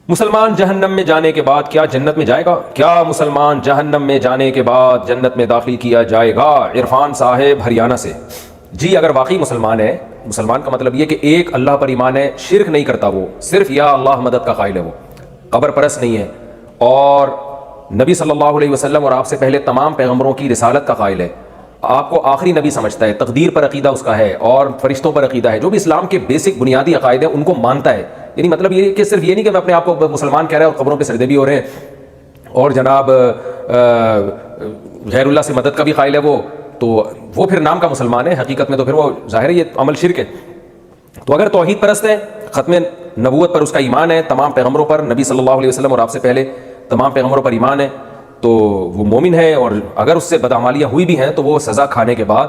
مسلمان جہنم میں جانے کے بعد کیا جنت میں جائے گا؟ کیا مسلمان جہنم میں جانے کے بعد جنت میں داخل کیا جائے گا؟ عرفان صاحب ہریانہ سے۔ جی اگر واقعی مسلمان ہے، مسلمان کا مطلب یہ کہ ایک اللہ پر ایمان ہے، شرک نہیں کرتا، وہ صرف یا اللہ مدد کا قائل ہے، وہ قبر پرست نہیں ہے، اور نبی صلی اللہ علیہ وسلم اور آپ سے پہلے تمام پیغمبروں کی رسالت کا قائل ہے، آپ کو آخری نبی سمجھتا ہے، تقدیر پر عقیدہ اس کا ہے اور فرشتوں پر عقیدہ ہے، جو بھی اسلام کے بیسک بنیادی عقائد ہیں ان کو مانتا ہے۔ یعنی مطلب یہ کہ صرف یہ نہیں کہ میں اپنے آپ کو مسلمان کہہ رہا ہے اور قبروں پہ سجدے بھی ہو رہے ہیں اور جناب غیر اللہ سے مدد کا بھی قائل ہے، وہ پھر نام کا مسلمان ہے، حقیقت میں تو پھر وہ ظاہر ہے یہ عمل شرک ہے۔ تو اگر توحید پرست ہے، ختم نبوت پر اس کا ایمان ہے، تمام پیغمبروں پر، نبی صلی اللہ علیہ وسلم اور آپ سے پہلے تمام پیغمبروں پر ایمان ہے، تو وہ مومن ہے، اور اگر اس سے بدعمالیاں ہوئی بھی ہیں تو وہ سزا کھانے کے بعد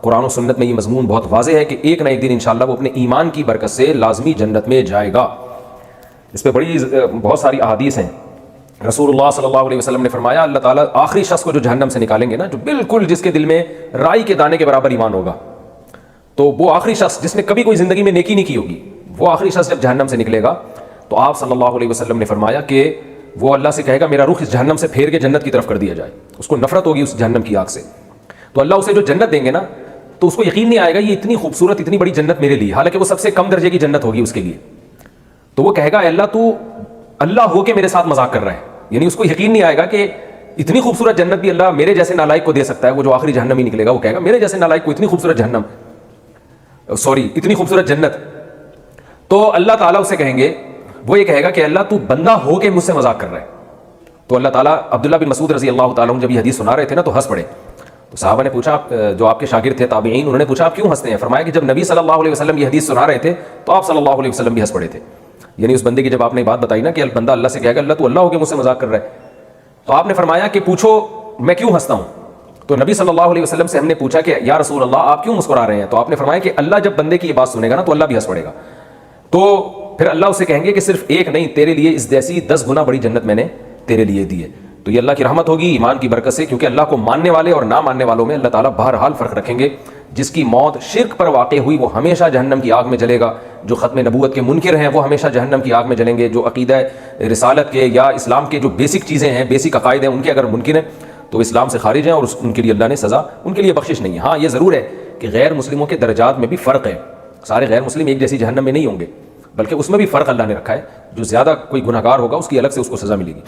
قرآن و سنت میں یہ مضمون بہت واضح ہے کہ ایک نہ ایک دن انشاءاللہ وہ اپنے ایمان کی برکت سے لازمی جنت میں جائے گا۔ اس پہ بہت ساری احادیث ہیں۔ رسول اللہ صلی اللہ علیہ وسلم نے فرمایا اللہ تعالیٰ آخری شخص کو جو جہنم سے نکالیں گے نا، جو بالکل جس کے دل میں رائی کے دانے کے برابر ایمان ہوگا، تو وہ آخری شخص جس نے کبھی کوئی زندگی میں نیکی نہیں کی ہوگی، وہ آخری شخص جب جہنم سے نکلے گا تو آپ صلی اللہ علیہ وسلم نے فرمایا کہ وہ اللہ سے کہے گا میرا رخ اس جہنم سے پھیر کے جنت کی طرف کر دیا جائے، اس کو نفرت ہوگی اس جہنم کی آگ سے، تو اللہ اسے جو جنت دیں گے نا تو اس کو یقین نہیں آئے گا یہ اتنی خوبصورت اتنی بڑی جنت میرے لیے، حالانکہ وہ سب سے کم درجے کی جنت ہوگی اس کے لیے، تو وہ کہے گا اللہ تو اللہ ہو کے میرے ساتھ مذاق کر رہا ہے، یعنی اس کو یقین نہیں آئے گا کہ اتنی خوبصورت جنت بھی اللہ میرے جیسے نالائق کو دے سکتا ہے۔ وہ جو آخری جہنم ہی نکلے گا وہ کہے گا میرے جیسے نالائق کو اتنی خوبصورت جہنم، اتنی خوبصورت جنت، تو اللہ تعالیٰ اسے کہیں گے، وہ یہ کہے گا کہ اللہ تو بندہ ہو کے مجھ سے مذاق کر رہا ہے، تو اللہ تعالیٰ عبداللہ بن مسعود رضی اللہ تعالیٰ عنہ جب یہ حدیث سنا رہے تھے نا تو ہنس پڑے، تو صحابہ نے پوچھا، جو آپ کے شاگرد تھے تابعین، انہوں نے پوچھا آپ کیوں ہنستے ہیں؟ فرمایا کہ جب نبی صلی اللہ علیہ وسلم یہ حدیث سنا رہے تھے تو آپ صلی اللہ علیہ وسلم بھی ہنس پڑے تھے، یعنی اس بندے کی جب آپ نے بات بتائی نا کہ بندہ اللہ سے کہے گا اللہ تو اللہ ہو کے مجھ سے مذاق کر رہا ہے، تو آپ نے فرمایا کہ پوچھو میں کیوں ہنستا ہوں؟ تو نبی صلی اللہ علیہ وسلم سے ہم نے پوچھا کہ یا رسول اللہ آپ کیوں مسکرا رہے ہیں؟ تو آپ نے فرمایا کہ اللہ جب بندے کی یہ بات سنے گا نا تو اللہ بھی ہنس پڑے گا، تو پھر اللہ اسے کہیں گے کہ صرف ایک نہیں تیرے لیے اس جیسی 10 گنا بڑی جنت میں نے تیرے لیے دی ہے۔ تو یہ اللہ کی رحمت ہوگی ایمان کی برکت سے، کیونکہ اللہ کو ماننے والے اور نہ ماننے والوں میں اللہ تعالیٰ بہرحال فرق رکھیں گے۔ جس کی موت شرک پر واقع ہوئی وہ ہمیشہ جہنم کی آگ میں جلے گا، جو ختم نبوت کے منکر ہیں وہ ہمیشہ جہنم کی آگ میں جلیں گے، جو عقیدہ رسالت کے یا اسلام کے جو بیسک چیزیں ہیں، بیسک عقائد ہیں، ان کے اگر منکر ہیں تو اسلام سے خارج ہیں، اور ان کے لیے اللہ نے سزا، ان کے لیے بخشش نہیں ہے۔ ہاں یہ ضرور ہے کہ غیر مسلموں کے درجات میں بھی فرق ہے، سارے غیر مسلم ایک جیسی جہنم میں نہیں ہوں گے، بلکہ اس میں بھی فرق اللہ نے رکھا ہے، جو زیادہ کوئی گناہگار ہوگا اس کی الگ سے اس کو سزا ملے گی۔